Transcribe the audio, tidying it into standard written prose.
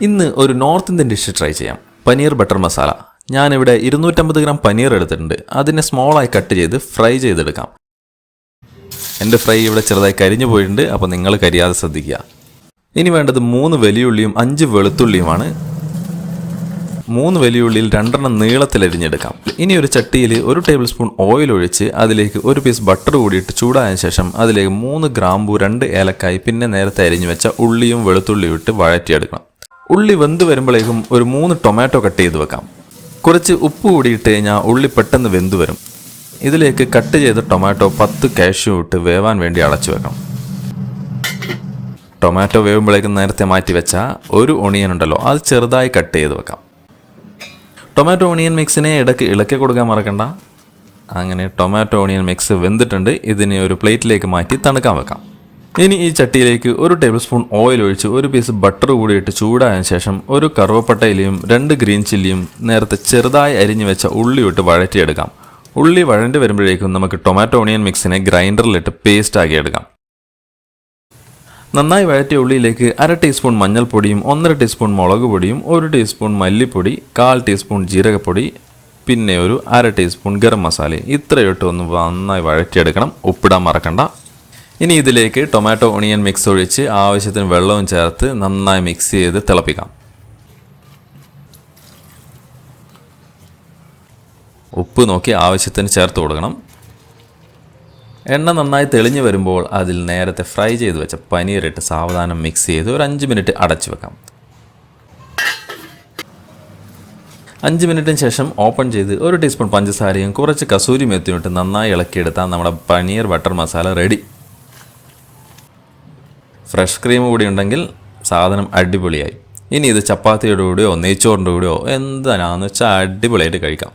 ഇന്ന് ഒരു north Indian dish try ചെയ്യാം. പനീർ ബട്ടർ മസാല. ഞാനിവിടെ 250 ഗ്രാം പനീർ എടുത്തിട്ടുണ്ട്. അതിനെ സ്മോളായി കട്ട് ചെയ്ത് ഫ്രൈ ചെയ്തെടുക്കാം. എൻ്റെ ഫ്രൈ ഇവിടെ ചെറുതായി കരിഞ്ഞു പോയിട്ടുണ്ട്, അപ്പോൾ നിങ്ങൾ കരിയാതെ ശ്രദ്ധിക്കുക. ഇനി വേണ്ടത് 3 വലിയുള്ളിയും 5 വെളുത്തുള്ളിയുമാണ്. 3 വലിയുള്ളിയിൽ 2 നീളത്തിലരിഞ്ഞെടുക്കാം. ഇനി ഒരു ചട്ടിയിൽ 1 ടേബിൾ സ്പൂൺ ഓയിൽ ഒഴിച്ച് അതിലേക്ക് 1 പീസ് ബട്ടർ കൂടിയിട്ട് ചൂടായ ശേഷം അതിലേക്ക് 3 ഗ്രാമ്പു, 2 ഏലക്കായി, പിന്നെ നേരത്തെ അരിഞ്ഞു വെച്ച ഉള്ളിയും വെളുത്തുള്ളിയും ഇട്ട് വഴറ്റിയെടുക്കണം. ഉള്ളി വെന്ത് വരുമ്പോഴേക്കും ഒരു 3 ടൊമാറ്റോ കട്ട് ചെയ്ത് വെക്കാം. കുറച്ച് ഉപ്പ് കൂടിയിട്ട് കഴിഞ്ഞാൽ ഉള്ളി പെട്ടെന്ന് വെന്ത് വരും. ഇതിലേക്ക് കട്ട് ചെയ്ത ടൊമാറ്റോ 10 കാഷ്യൂ ഇട്ട് വേവാൻ വേണ്ടി അടച്ചു വെക്കണം. ടൊമാറ്റോ വേവുമ്പോഴേക്കും നേരത്തെ മാറ്റി വെച്ച ഒരു ഒണിയൻ ഉണ്ടല്ലോ, അത് ചെറുതായി കട്ട് ചെയ്ത് വെക്കാം. ടൊമാറ്റോ ഓണിയൻ മിക്സിനെ ഇടയ്ക്ക് ഇളക്കി കൊടുക്കാൻ മറക്കണ്ട. അങ്ങനെ ടൊമാറ്റോ ഓണിയൻ മിക്സ് വെന്തിട്ടുണ്ട്. ഇതിനെ ഒരു പ്ലേറ്റിലേക്ക് മാറ്റി തണുക്കാൻ വെക്കാം. ഇനി ഈ ചട്ടിയിലേക്ക് 1 ടേബിൾ സ്പൂൺ ഓയിൽ ഒഴിച്ച് 1 പീസ് ബട്ടർ കൂടിയിട്ട് ചൂടായ ശേഷം 1 കറുവപ്പട്ട ഇലയും 2 ഗ്രീൻ ചില്ലിയും നേരത്തെ ചെറുതായി അരിഞ്ഞു വെച്ച ഉള്ളി ഇട്ട് വഴറ്റിയെടുക്കാം. ഉള്ളി വഴണ്ടി വരുമ്പോഴേക്കും നമുക്ക് ടൊമാറ്റോ ഓണിയൻ മിക്സിനെ ഗ്രൈൻഡറിലിട്ട് പേസ്റ്റ് ആക്കിയെടുക്കാം. നന്നായി വഴറ്റിയ ഉള്ളിയിലേക്ക് 1/2 ടീസ്പൂൺ മഞ്ഞൾപ്പൊടിയും 1/2 ടീസ്പൂൺ മുളക് പൊടിയും 1 ടീസ്പൂൺ മല്ലിപ്പൊടി, 1/4 ടീസ്പൂൺ ജീരകപ്പൊടി, പിന്നെ ഒരു 1/2 ടീസ്പൂൺ ഗരം മസാല, ഇത്രയിട്ട് ഒന്ന് നന്നായി വഴറ്റിയെടുക്കണം. ഉപ്പിടാൻ മറക്കണ്ട. ഇനി ഇതിലേക്ക് ടൊമാറ്റോ ഓണിയൻ മിക്സ് ഒഴിച്ച് ആവശ്യത്തിന് വെള്ളവും ചേർത്ത് നന്നായി മിക്സ് ചെയ്ത് തിളപ്പിക്കാം. ഉപ്പ് നോക്കി ആവശ്യത്തിന് ചേർത്ത് കൊടുക്കണം. എണ്ണ നന്നായി തെളിഞ്ഞു വരുമ്പോൾ അതിൽ നേരത്തെ ഫ്രൈ ചെയ്ത് വെച്ച പനീറിട്ട് സാവധാനം മിക്സ് ചെയ്ത് ഒരു 5 മിനിറ്റ് അടച്ചു വെക്കാം. 5 മിനിറ്റിന് ശേഷം ഓപ്പൺ ചെയ്ത് 1 ടീസ്പൂൺ പഞ്ചസാരയും കുറച്ച് കസൂരി മെത്തിയും ഇട്ട് നന്നായി ഇളക്കിയെടുത്താൽ നമ്മുടെ paneer butter masala ready. Fresh cream കൂടി ഉണ്ടെങ്കിൽ സാധനം അടിപൊളിയായി. ഇനി ഇത് ചപ്പാത്തിയുടെ കൂടെയോ നെയ്ച്ചോറിൻ്റെ കൂടെയോ എന്താണെന്ന് വെച്ചാൽ അടിപൊളിയായിട്ട് കഴിക്കാം.